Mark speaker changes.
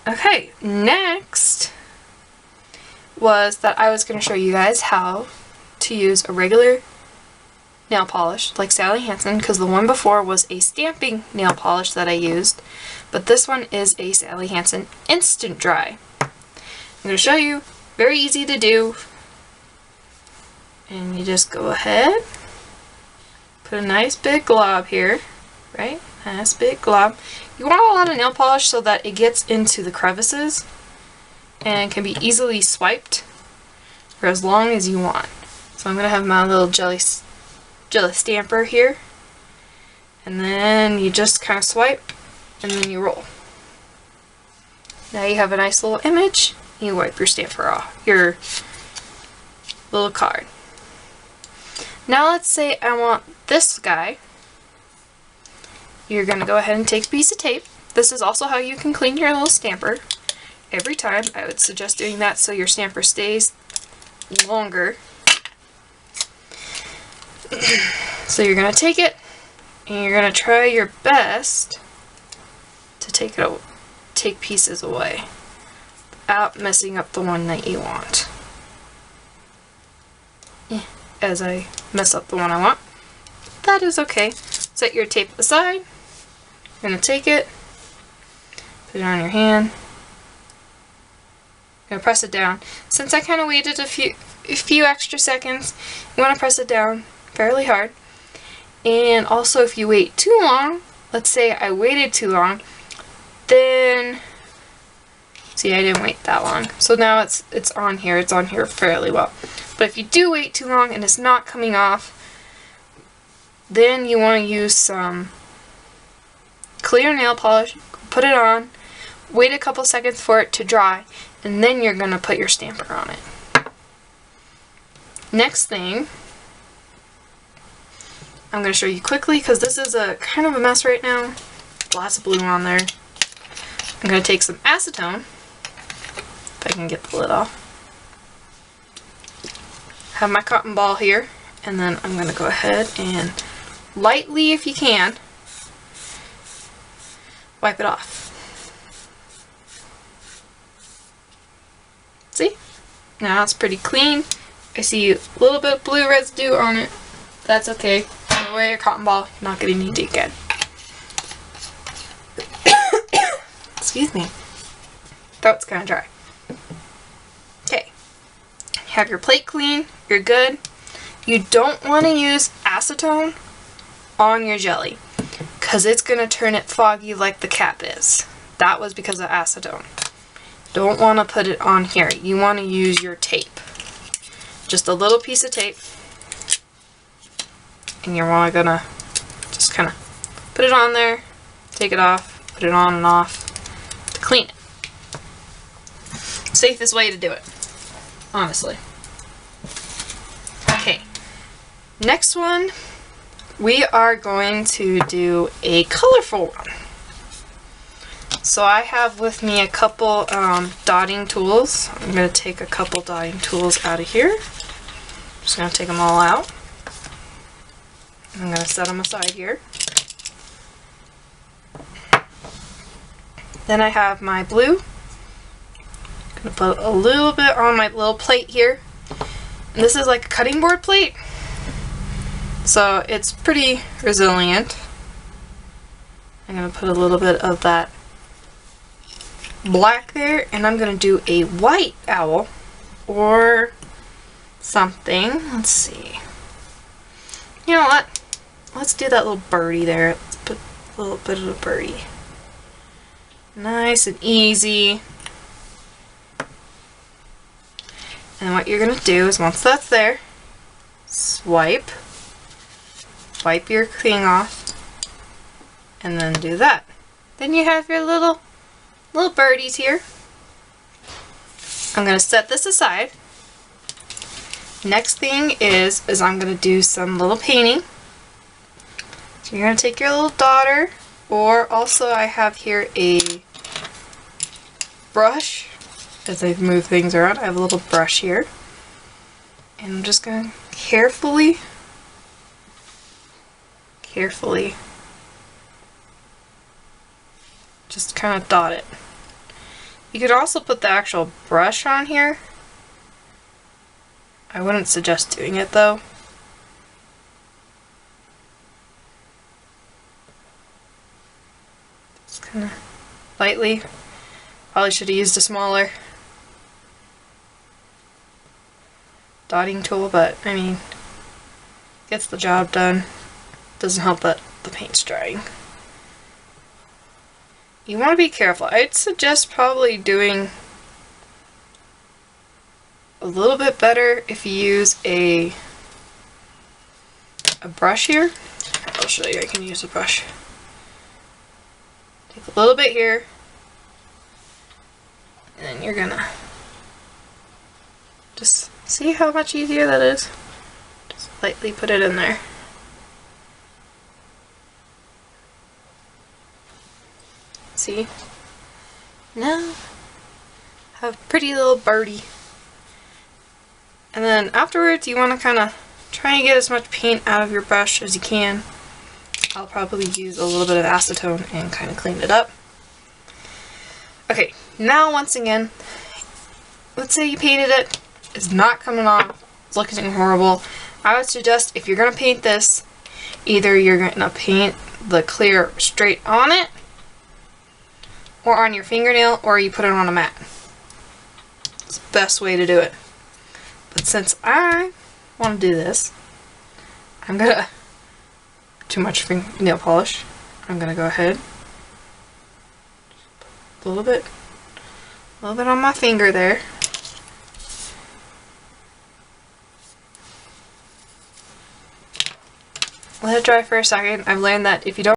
Speaker 1: Okay, next was that I was going to show you guys how to use a regular nail polish like Sally Hansen, because the one before was a stamping nail polish that I used, but this one is a Sally Hansen Instant Dry. I'm going to show you, very easy to do, and you just go ahead, put a nice big glob here, right? Nice big glob. You want a lot of nail polish so that it gets into the crevices and can be easily swiped for as long as you want. So I'm going to have my little Gelie stamper here, and then you just kind of swipe and then you roll. Now you have a nice little image. You wipe your stamper off, your little card. Now let's say I want this guy. You're going to go ahead and take a piece of tape. This is also how you can clean your little stamper. Every time I would suggest doing that so your stamper stays longer. So you're going to take it and you're going to try your best to take pieces away without messing up the one that you want. As I mess up the one I want. That is okay. Set your tape aside. You're going to take it, put it on your hand. I'm going to press it down. Since I kind of waited a few extra seconds, you want to press it down fairly hard. And also, if you wait too long, let's say I waited too long, then see, I didn't wait that long. So now it's on here. It's on here fairly well. But if you do wait too long and it's not coming off, then you want to use some clear nail polish, put it on, wait a couple seconds for it to dry, and then you're going to put your stamper on it. Next thing, I'm going to show you quickly because this is a kind of a mess right now. Lots of glue on there. I'm going to take some acetone, if I can get the lid off. Have my cotton ball here, and then I'm going to go ahead and lightly, if you can, wipe it off. See? Now it's pretty clean. I see a little bit of blue residue on it. That's okay. Throw away your cotton ball. You're not going to need it again. Excuse me. Throat's kind of dry. Okay. Have your plate clean. You're good. You don't want to use acetone on your jelly because it's going to turn it foggy like the cap is. That was because of acetone. Don't want to put it on here. You want to use your tape. Just a little piece of tape. And you're only going to just kind of put it on there, take it off, put it on and off to clean it. Safest way to do it, honestly. Okay, next one, we are going to do a colorful one. So I have with me a couple dotting tools. I'm going to take a couple dotting tools out of here. Just going to take them all out. I'm going to set them aside here. Then I have my blue. I'm going to put a little bit on my little plate here. And this is like a cutting board plate. So it's pretty resilient. I'm going to put a little bit of that black there, and I'm going to do a white owl or something. Let's see. You know what? Let's do that little birdie there. Let's put a little bit of a birdie. Nice and easy. And what you're going to do is once that's there, swipe, wipe your thing off, and then do that. Then you have your little birdies here. I'm going to set this aside. Next thing is I'm going to do some little painting. So you're going to take your little daughter, or also I have here a brush. As I move things around, I have a little brush here. And I'm just going to carefully just kind of dot it. You could also put the actual brush on here. I wouldn't suggest doing it though. Just kind of lightly. Probably should have used a smaller dotting tool, but I mean, gets the job done. Doesn't help that the paint's drying. You want to be careful. I'd suggest probably doing a little bit better if you use a brush here. I'll show you. I can use a brush. Take a little bit here, and then you're gonna just see how much easier that is. Just lightly put it in there. See? Now, have a pretty little birdie. And then afterwards, you want to kind of try and get as much paint out of your brush as you can. I'll probably use a little bit of acetone and kind of clean it up. Okay, now once again, let's say you painted it, it's not coming off, it's looking horrible. I would suggest if you're going to paint this, either you're going to paint the clear straight on it, or on your fingernail, or you put it on a mat. It's the best way to do it. But since I want to do this, I'm gonna, too much nail polish, I'm gonna go ahead, a little bit on my finger there. Let it dry for a second. I've learned that if you don't